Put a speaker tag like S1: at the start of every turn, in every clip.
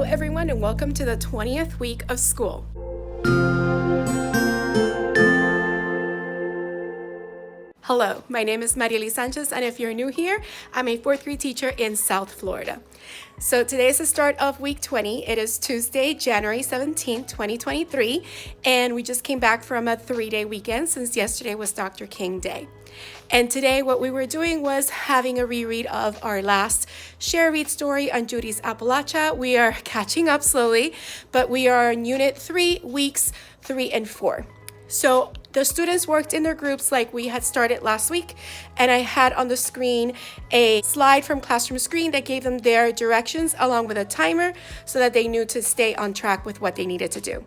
S1: everyone, and welcome to the 20th week of school. Hello, my name is Mariely Sanchez, and if you're new here, I'm a fourth grade teacher in South Florida. So today is the start of week 20. It is Tuesday, January 17th, 2023, and we just came back from a 3-day weekend since yesterday was Dr. King Day. And today what we were doing was having a reread of our last share read story on Judy's Appalachia. We are catching up slowly, but we are in Unit 3, weeks 3 and 4. So the students worked in their groups like we had started last week, and I had on the screen a slide from Classroom Screen that gave them their directions along with a timer so that they knew to stay on track with what they needed to do.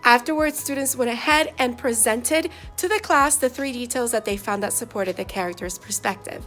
S1: Afterwards, students went ahead and presented to the class the 3 details that they found that supported the character's perspective.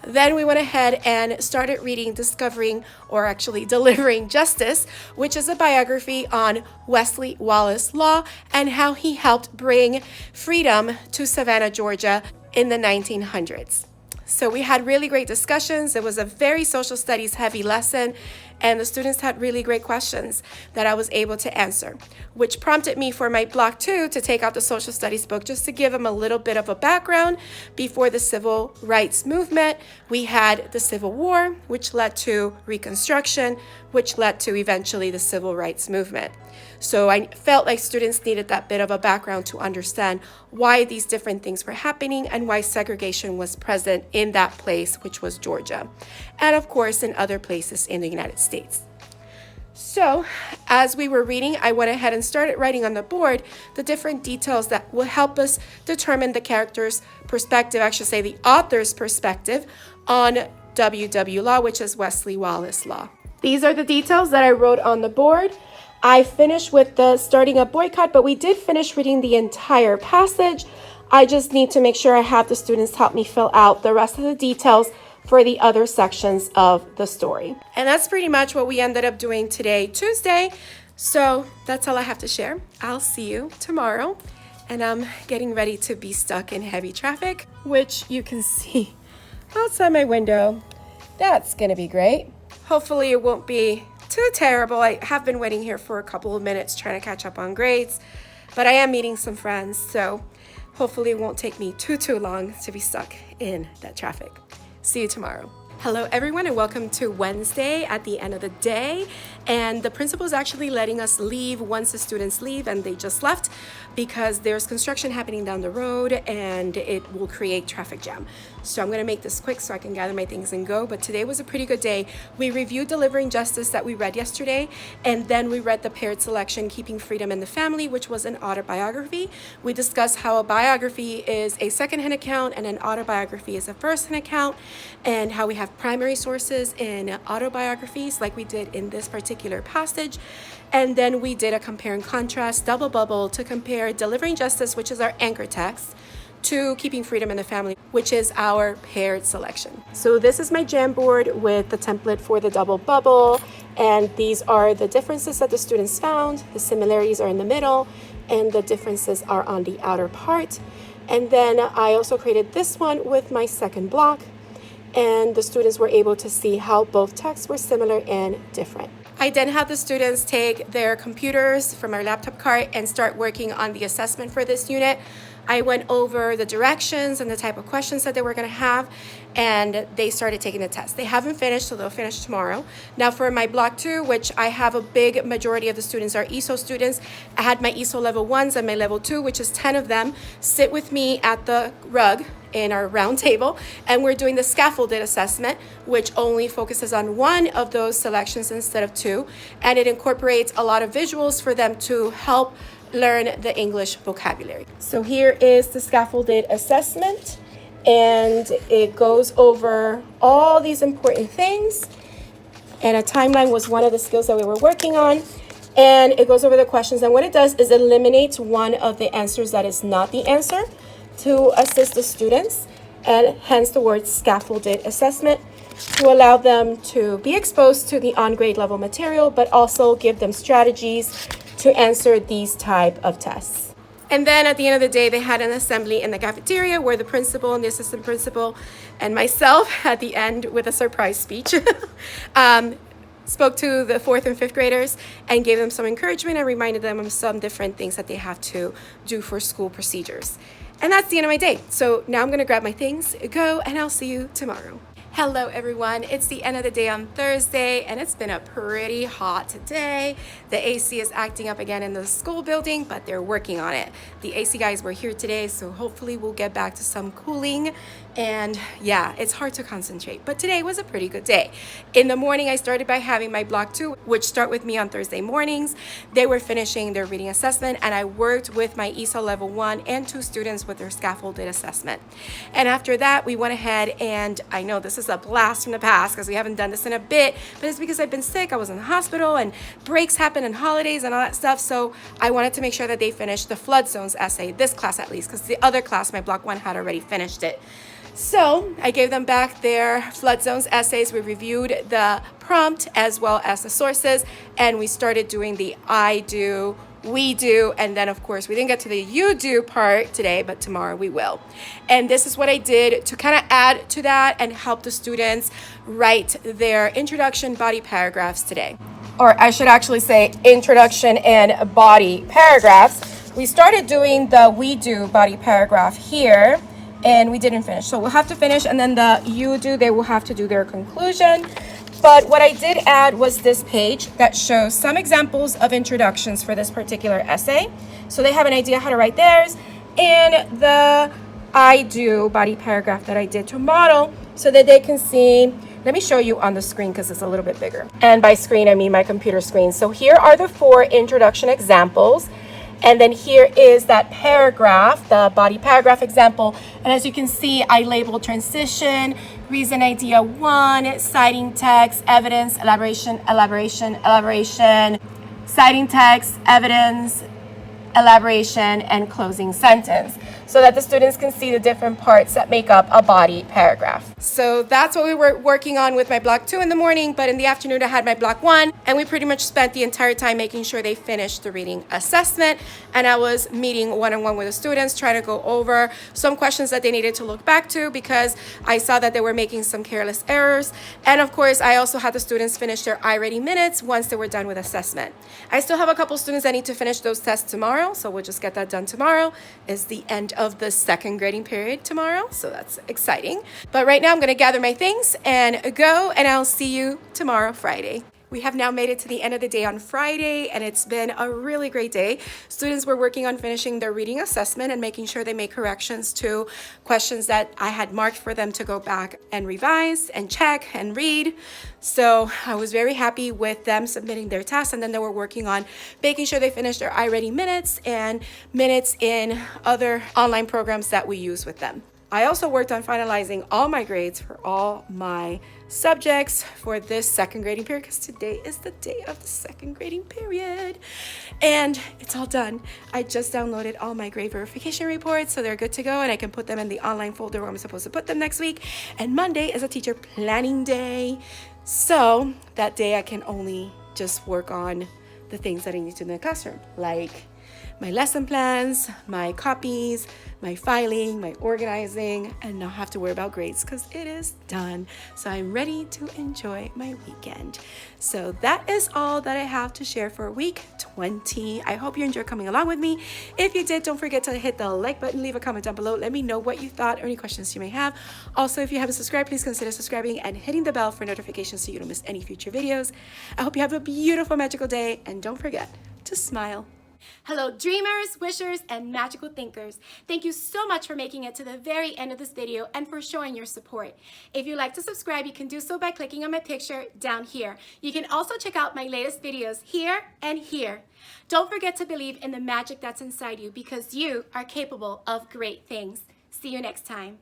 S1: Then we went ahead and started reading Discovering, or actually Delivering Justice, which is a biography on Wesley Wallace Law and how he helped bring freedom to Savannah, Georgia in the 1900s. So we had really great discussions. It was a very social studies heavy lesson, and the students had really great questions that I was able to answer, which prompted me for my block 2 to take out the social studies book just to give them a little bit of a background. Before the civil rights movement, we had the Civil War, which led to Reconstruction, which led to eventually the civil rights movement. So I felt like students needed that bit of a background to understand why these different things were happening and why segregation was present in that place, which was Georgia, and of course in other places in the United States. So as we were reading, I went ahead and started writing on the board the different details that will help us determine the character's perspective, I should say the author's perspective, on W.W. Law, which is Wesley Wallace Law. These are the details that I wrote on the board. I finished with the starting a boycott, but we did finish reading the entire passage. I just need to make sure I have the students help me fill out the rest of the details for the other sections of the story. And that's pretty much what we ended up doing today, Tuesday. So that's all I have to share. I'll see you tomorrow. And I'm getting ready to be stuck in heavy traffic, which you can see outside my window. That's gonna be great. Hopefully it won't be too terrible. I have been waiting here for a couple of minutes trying to catch up on grades, but I am meeting some friends, so hopefully it won't take me too long to be stuck in that traffic. See you tomorrow. Hello everyone, and welcome to Wednesday at the end of the day. And the principal is actually letting us leave once the students leave, and they just left because there's construction happening down the road and it will create traffic jam. So I'm gonna make this quick so I can gather my things and go. But today was a pretty good day. We reviewed Delivering Justice that we read yesterday, and then we read the paired selection, Keeping Freedom in the Family, which was an autobiography. We discussed how a biography is a secondhand account and an autobiography is a firsthand account, and how we have primary sources in autobiographies like we did in this particular passage. And then we did a compare and contrast double bubble to compare Delivering Justice, which is our anchor text, to Keeping Freedom in the Family, which is our paired selection. So this is my Jamboard with the template for the double bubble, and these are the differences that the students found. The similarities are in the middle and the differences are on the outer part. And then I also created this one with my second block, and the students were able to see how both texts were similar and different. I then had the students take their computers from our laptop cart and start working on the assessment for this unit. I went over the directions and the type of questions that they were going to have, and they started taking the test. They haven't finished, so they'll finish tomorrow. Now for my block 2, which I have a big majority of the students are ESO students, I had my ESO level 1s and my level 2, which is 10 of them, sit with me at the rug in our round table, and we're doing the scaffolded assessment, which only focuses on one of those selections instead of 2, and it incorporates a lot of visuals for them to help learn the English vocabulary. So here is the scaffolded assessment, and it goes over all these important things, and a timeline was one of the skills that we were working on, and it goes over the questions, and what it does is eliminates one of the answers that is not the answer to assist the students, and hence the word scaffolded assessment, to allow them to be exposed to the on-grade level material, but also give them strategies to answer these type of tests. And then at the end of the day, they had an assembly in the cafeteria where the principal and the assistant principal and myself at the end with a surprise speech spoke to the 4th and 5th graders and gave them some encouragement and reminded them of some different things that they have to do for school procedures. And that's the end of my day. So now I'm gonna grab my things, go, and I'll see you tomorrow. Hello everyone, it's the end of the day on Thursday and it's been a pretty hot day. The AC is acting up again in the school building, but they're working on it. The AC guys were here today, so hopefully we'll get back to some cooling. And yeah, it's hard to concentrate, but today was a pretty good day. In the morning, I started by having my block 2, which start with me on Thursday mornings. They were finishing their reading assessment and I worked with my ESOL level 1 and 2 students with their scaffolded assessment. And after that, we went ahead and I know this is a blast from the past because we haven't done this in a bit, but it's because I've been sick. I was in the hospital and breaks happen and holidays and all that stuff. So I wanted to make sure that they finished the flood zones essay, this class at least, because the other class, my block 1, had already finished it. So I gave them back their flood zones essays. We reviewed the prompt as well as the sources, and we started doing the I do, we do, and then of course we didn't get to the you do part today, but tomorrow we will. And this is what I did to kind of add to that and help the students write their introduction body paragraphs today. Or I should actually say introduction and body paragraphs. We started doing the we do body paragraph here and we didn't finish. So we'll have to finish, and then the you do, they will have to do their conclusion. But what I did add was this page that shows some examples of introductions for this particular essay. So they have an idea how to write theirs, and the I do body paragraph that I did to model so that they can see. Let me show you on the screen because it's a little bit bigger. And by screen, I mean my computer screen. So here are the 4 introduction examples. And then here is that paragraph, the body paragraph example. And as you can see, I labeled transition, reason idea 1, citing text, evidence, elaboration, citing text, evidence, elaboration, and closing sentence, so that the students can see the different parts that make up a body paragraph. So that's what we were working on with my block 2 in the morning, but in the afternoon I had my block 1, and we pretty much spent the entire time making sure they finished the reading assessment. And I was meeting one-on-one with the students, trying to go over some questions that they needed to look back to because I saw that they were making some careless errors. And of course, I also had the students finish their iReady minutes once they were done with assessment. I still have a couple students that need to finish those tests tomorrow, so we'll just get that done tomorrow. It's the end of the 2nd grading period tomorrow, so that's exciting. But right now I'm going to gather my things and go, and I'll see you tomorrow, Friday. We have now made it to the end of the day on Friday, and it's been a really great day. Students were working on finishing their reading assessment and making sure they make corrections to questions that I had marked for them to go back and revise and check and read. So I was very happy with them submitting their tasks, and then they were working on making sure they finished their iReady minutes and minutes in other online programs that we use with them. I also worked on finalizing all my grades for all my subjects for this 2nd grading period, because today is the day of the 2nd grading period, and it's all done. I just downloaded all my grade verification reports, so they're good to go, and I can put them in the online folder where I'm supposed to put them next week. And Monday is a teacher planning day, so that day I can only just work on the things that I need to do in the classroom, like my lesson plans, my copies, my filing, my organizing, and not have to worry about grades because it is done. So I'm ready to enjoy my weekend. So that is all that I have to share for week 20. I hope you enjoyed coming along with me. If you did, don't forget to hit the like button, leave a comment down below. Let me know what you thought or any questions you may have. Also, if you haven't subscribed, please consider subscribing and hitting the bell for notifications so you don't miss any future videos. I hope you have a beautiful, magical day, and don't forget to smile. Hello dreamers, wishers, and magical thinkers. Thank you so much for making it to the very end of this video and for showing your support. If you'd like to subscribe, you can do so by clicking on my picture down here. You can also check out my latest videos here and here. Don't forget to believe in the magic that's inside you, because you are capable of great things. See you next time.